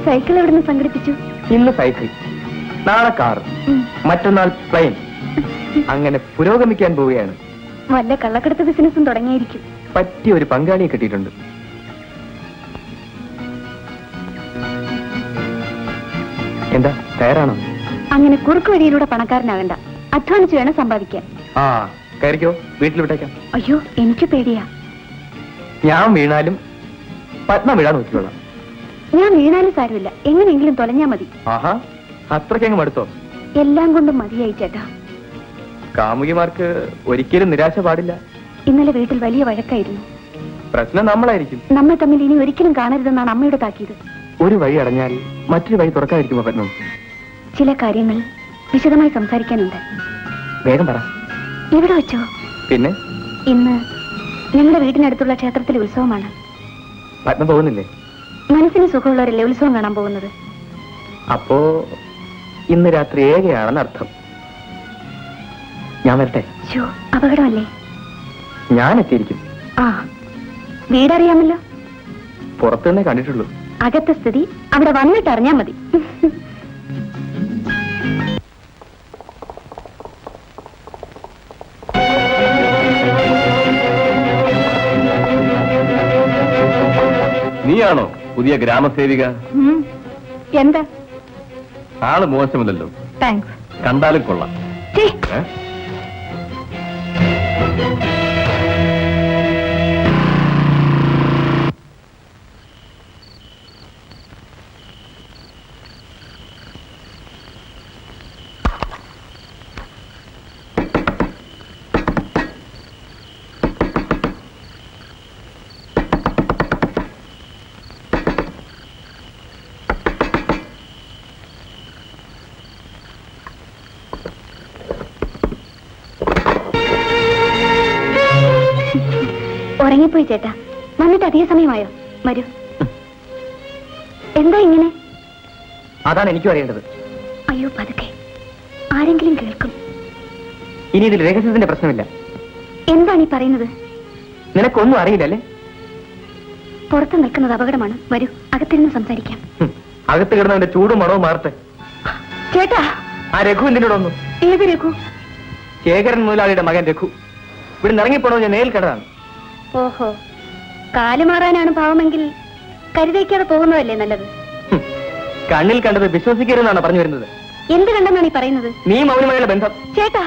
Cycle എവിടുന്ന് സംഘടിപ്പിച്ചു? ഇന്ന് സൈക്കിൾ, നാളെ കാർ, മറ്റന്നാൾ പ്ലെയിൻ. അങ്ങനെ പുരോഗമിക്കാൻ പോവുകയാണ്. വല്ല കള്ളക്കടത്ത് ബിസിനസ്സും തുടങ്ങിയിരിക്കും. പറ്റിയ ഒരു പങ്കാളിയെ കിട്ടിയിട്ടുണ്ട്. എന്താ തയ്യാറാണോ? അങ്ങനെ കുറുക്ക് വഴിയിലൂടെ പണക്കാരനാകണ്ട, അധ്വാനിച്ച് വേണം സമ്പാദിക്കാൻ. ആ കയറിക്കോ, വീട്ടിൽ വിട്ടേക്കാം. അയ്യോ, എനിക്ക് പേടിയാ. ഞാൻ വീണാലും പത്മ വീഴാൻ നോക്കിക്കോളാം. ഞാൻ വീണാലും സാരമില്ല, എങ്ങനെയെങ്കിലും തൊലഞ്ഞാ മതി. ആഹാ, അത്രയ്ക്കങ്ങ് മടുത്തോ? എല്ലാം കൊണ്ടും മതിയായി ചേട്ടാ. കാമുകിമാർക്ക് ഒരിക്കലും നിരാശ പാടില്ല. ഇന്നലെ വീട്ടിൽ വലിയ വഴക്കായിരുന്നു. പ്രശ്നം നമ്മളായിരിക്കും. നമ്മൾ തമ്മിൽ ഇനി ഒരിക്കലും കാണരുതെന്നാണ് അമ്മയുടെ താക്കീത്. ഒരു വഴി അടഞ്ഞാൽ മറ്റൊരു വഴി തുറക്കാതിരിക്കുമോ പത്മം? ചില കാര്യങ്ങൾ വിശദമായി സംസാരിക്കാനുണ്ട്. വേഗം പറ. എവിടെ വെച്ചോ? പിന്നെ ഇന്ന് ഞങ്ങളുടെ വീടിനടുത്തുള്ള ക്ഷേത്രത്തിലെ ഉത്സവമാണ്. പത്മ പോകുന്നില്ലേ? മനസ്സിന് സുഖമുള്ളവരല്ലേ ഉത്സവം കാണാൻ പോകുന്നത്? അപ്പോ ഇന്ന് രാത്രി ഏകയാണെന്ന് അർത്ഥം. ഞാൻ വരട്ടെ? അപകടമല്ലേ? ഞാൻ എത്തിയിരിക്കും. ആ, വീടറിയാമല്ലോ. പുറത്തുനിന്നേ കണ്ടിട്ടുള്ളൂ. അകത്തെ സ്ഥിതി അവിടെ വന്നിട്ട് അറിഞ്ഞാ മതി. നീയാണോ പുതിയ ഗ്രാമസേവിക? എന്താ? ആള് മോശമില്ലല്ലോ. താങ്ക്സ്. കണ്ടാലും കൊള്ളാം. ഉറങ്ങിപ്പോയി ചേട്ടാ. വന്നിട്ട് അധിക സമയമായോ? വരൂ. എന്താ ഇങ്ങനെ? അതാണ് എനിക്കും അറിയേണ്ടത്. അയ്യോ, പതുക്കെ, ആരെങ്കിലും കേൾക്കും. ഇനി ഇതിൽ രഹസ്യത്തിന്റെ പ്രശ്നമില്ല. എന്താണ് ഈ പറയുന്നത്? നിനക്കൊന്നും അറിയില്ലല്ലേ? പുറത്ത് നിൽക്കുന്നത് അപകടമാണ്. വരൂ, അകത്തിരുന്ന് സംസാരിക്കാം. അകത്ത് കിടന്നവന്റെ ചൂടും മണവും മാറട്ടെ. ചേട്ടാ, ആ രഘു എന്തിനോട് വന്നു? ഏത് രഘു? ശേഖരൻ മുതലാളിയുടെ മകൻ രഘു. ഇവിടെ ഇറങ്ങിപ്പോണോ? ഞാൻ നേരിൽ കണ്ടതാണ്. ഓഹോ, കാലുമാറാനാണ് ഭാവമെങ്കിൽ കരുതയ്ക്കാതെ പോകുന്നതല്ലേ നല്ലത്. കണ്ണിൽ കണ്ടത് വിശ്വസിക്കരുതെന്നാണ് പറഞ്ഞു വരുന്നത്. എന്ത് കണ്ടെന്നാണ് ഈ പറയുന്നത്? നീ മൗനമായുള്ള ബന്ധം. ചേട്ടാ,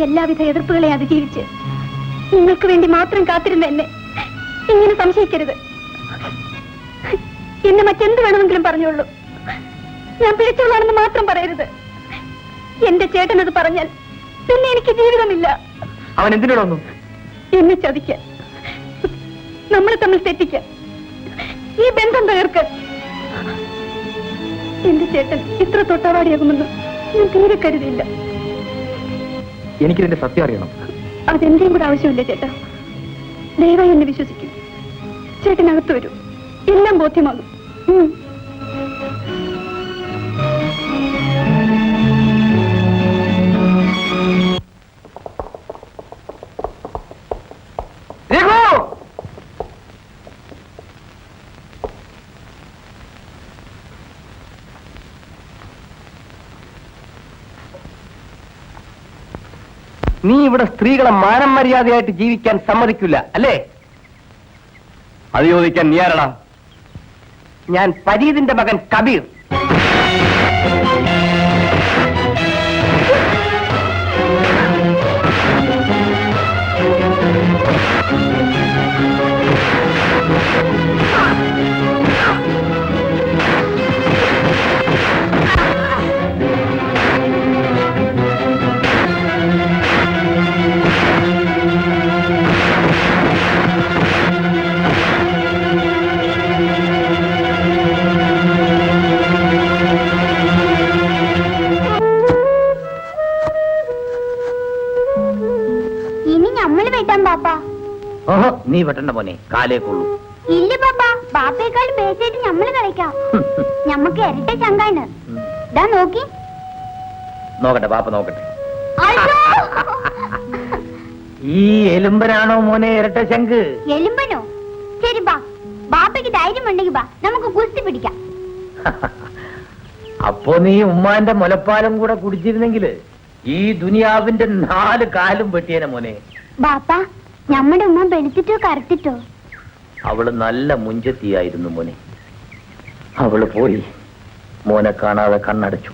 എല്ലാവിധ എതിർപ്പുകളെ അതിജീവിച്ച് നിങ്ങൾക്ക് വേണ്ടി മാത്രം കാത്തിരുന്ന എന്നെ ഇങ്ങനെ സംശയിക്കരുത്. എന്നെ മറ്റെന്ത് വേണമെങ്കിലും പറഞ്ഞോളൂ, ഞാൻ പിഴച്ചവളാണെന്ന് മാത്രം പറയരുത്. എന്റെ ചേട്ടനത് പറഞ്ഞാൽ പിന്നെ എനിക്ക് ജീവിതമില്ല. അവൻ എന്തിനോട് വന്നു? എന്നെ ചതിക്കാൻ, നമ്മളെ തമ്മിൽ തെറ്റിക്കാൻ, ഈ ബന്ധം തകർക്കാൻ. എന്റെ ചേട്ടൻ ഇത്ര തൊട്ടാവാടിയാകുമെന്ന് ഞാൻ തീരെ കരുതിയില്ല. എനിക്കിതിന്റെ സത്യം അറിയണം. അതെന്റെയും കൂടെ ആവശ്യമില്ല ചേട്ടാ. ദയവായി എന്നെ വിശ്വസിക്കും. ചേട്ടനകത്ത് വരൂ, എല്ലാം ബോധ്യമാകും. നീ ഇവിടെ സ്ത്രീകളെ മാനം മര്യാദയായിട്ട് ജീവിക്കാൻ സമ്മതിക്കില്ല അല്ലേ? അത് ചോദിക്കാൻ നീ ആരാടാ? ഞാൻ പരീതിന്റെ മകൻ കബീർ. ഓഹോ, നീ വെട്ടണ്ട മോനെ, കാലേ കൊള്ളൂ. ഇല്ല പാപ്പ, ബാപ്പയെക്കാൾ ബേസായിട്ട് ഞമ്മള് കളിക്കാം. ഞമ്മക്ക് ഇരട്ട ചങ്കാണ്. ഇതാ നോക്കി. നോക്കട്ടെ, പാപ്പ നോക്കട്ടെ. ഈ എലുമ്പനാണോ മോനെ ഇരട്ട ശങ്ക്? എലുമ്പനോ? ശരി ബാ. ബാപ്പയ്ക്ക് ധൈര്യമുണ്ടെങ്കിൽ ബാ നമുക്ക് ഗുസ്തി പിടിക്കാം. അപ്പോ നീ ഉമ്മാന്റെ മുലപ്പാലം കൂടെ കുടിച്ചിരുന്നെങ്കില് ഈ ദുനിയാവിന്റെ 4 കാലും വെട്ടിയേനെ മോനെ. ബാപ്പ നമ്മുടെ ഉമ്മ വെളുത്തിട്ടോ കറുത്തിട്ടോ? അവള് നല്ല മുഞ്ചത്തിയായിരുന്നു മോനെ. അവള് പോയി, മോനെ കാണാതെ കണ്ണടച്ചു.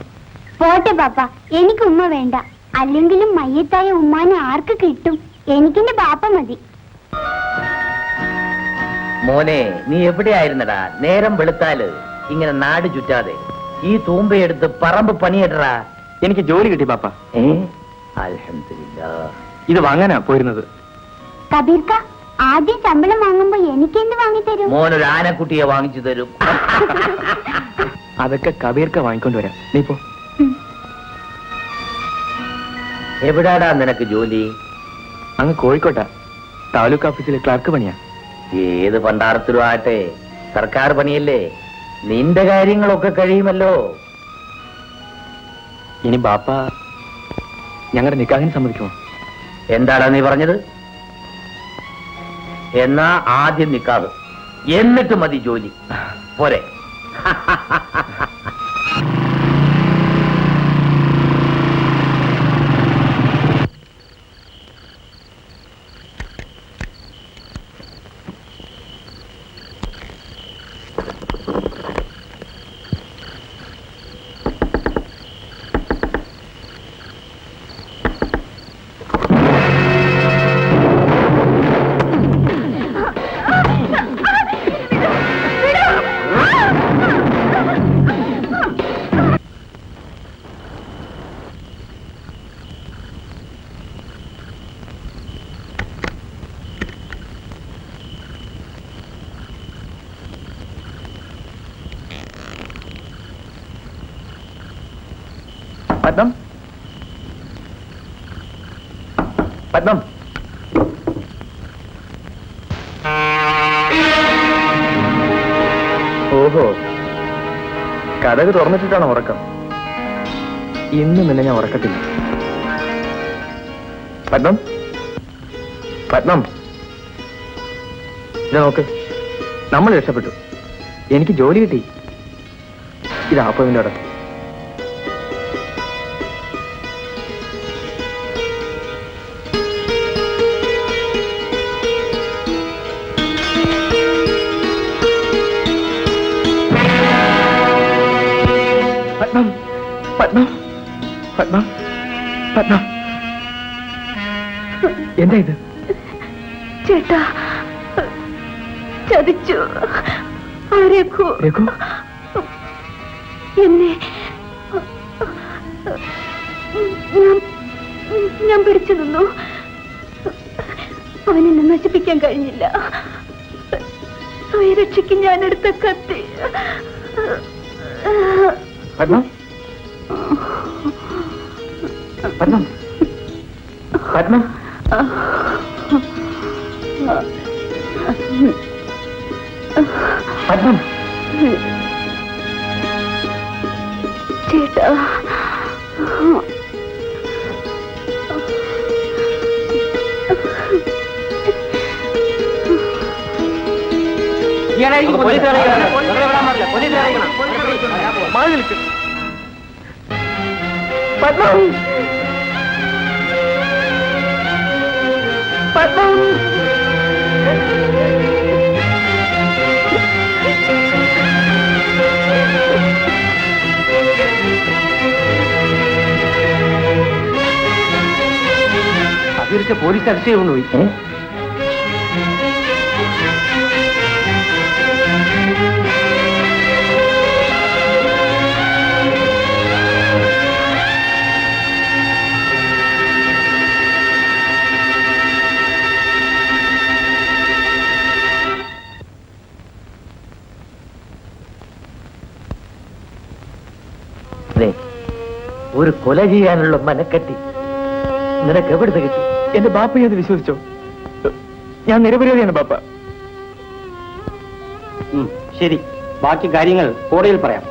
പോട്ടെ ബാപ്പ, എനിക്ക് ഉമ്മ വേണ്ട. അല്ലെങ്കിലും മയ്യത്തായ ഉമ്മാനെ ആർക്ക് കിട്ടും? എനിക്കെന്റെ ബാപ്പ മതി. മോനെ നീ എവിടെയായിരുന്നടാ? നേരം വെളുത്താല് ഇങ്ങനെ നാട് ചുറ്റാതെ ഈ തൂമ്പയെടുത്ത് പറമ്പ് പണിയിടറാ. എനിക്ക് ജോലി കിട്ടി പാപ്പ. അൽഹംദുലില്ലാ. ഇത് വാങ്ങാനാ പോയിരുന്നത്. കബീർക്ക, ആദ്യം ശമ്പളം വാങ്ങുമ്പോ എനിക്ക് എന്ത് വാങ്ങിത്തരും? മോനൊരു ആനക്കുട്ടിയെ വാങ്ങിച്ചു തരും. അതൊക്കെ കബീർക്ക വാങ്ങിക്കൊണ്ടുവരാം. നീ പോ. എവിടാടാ നിനക്ക് ജോലി? അങ്ങ് കോഴിക്കോട്ടാ, താലൂക്ക് ഓഫീസിലെ ക്ലർക്ക് പണിയാ. ഏത് പണ്ടാരത്തിലും ആട്ടെ, സർക്കാർ പണിയല്ലേ, നിന്റെ കാര്യങ്ങളൊക്കെ കഴിയുമല്ലോ. ഇനി ബാപ്പ ഞങ്ങളുടെ നിക്കാഹിന് സമ്മതിക്കുമോ? എന്താടാ നീ പറഞ്ഞത്? എന്നാ ആദ്യം നിക്കാഹ്, എന്നിട്ട് മതി ജോലി. പോരെ? പത്മം, പത്മം, ഓഹോ, കഥക് തുറന്നിട്ടിട്ടാണോ ഉറക്കം? ഇന്ന് നിന്നെ ഞാൻ ഉറക്കത്തില്ല. പത്മം, പത്മം, ഇത് നോക്ക്, നമ്മൾ രക്ഷപ്പെട്ടു. എനിക്ക് ജോലി കിട്ടി. ഇതാ അപ്പവിന്റെ അവിടെ. പത്മം, പത്മം, പത്മം, പത്മം, എന്താ ഇത്? ചേട്ടാ, ചതിച്ചു. രഘു രഘു എന്നെ ഞാൻ പിടിച്ചു നിന്നു. അവനെന്നെ നശിപ്പിക്കാൻ കഴിഞ്ഞില്ല. സ്വയരക്ഷയ്ക്ക് ഞാൻ എടുത്ത കത്തി. പത്മം, പത്മം, പത്മം, പത്മം, ചേട്ടാ, പത്മം, പത്മം, അതിരിച്ച് പോലീസ് അറസ്റ്റ് ചെയ്തുകൊണ്ടുപോയി. ഒരു കൊല ചെയ്യാനുള്ള മനക്കെട്ടി നിനക്ക് എവിടുന്ന് കിട്ടി? എന്റെ ബാപ്പയെ അത് വിശ്വസിച്ചോ? ഞാൻ നിരപരാധിയാണ് ബാപ്പ. ശരി, ബാക്കി കാര്യങ്ങൾ കോടതിയിൽ പറയാം.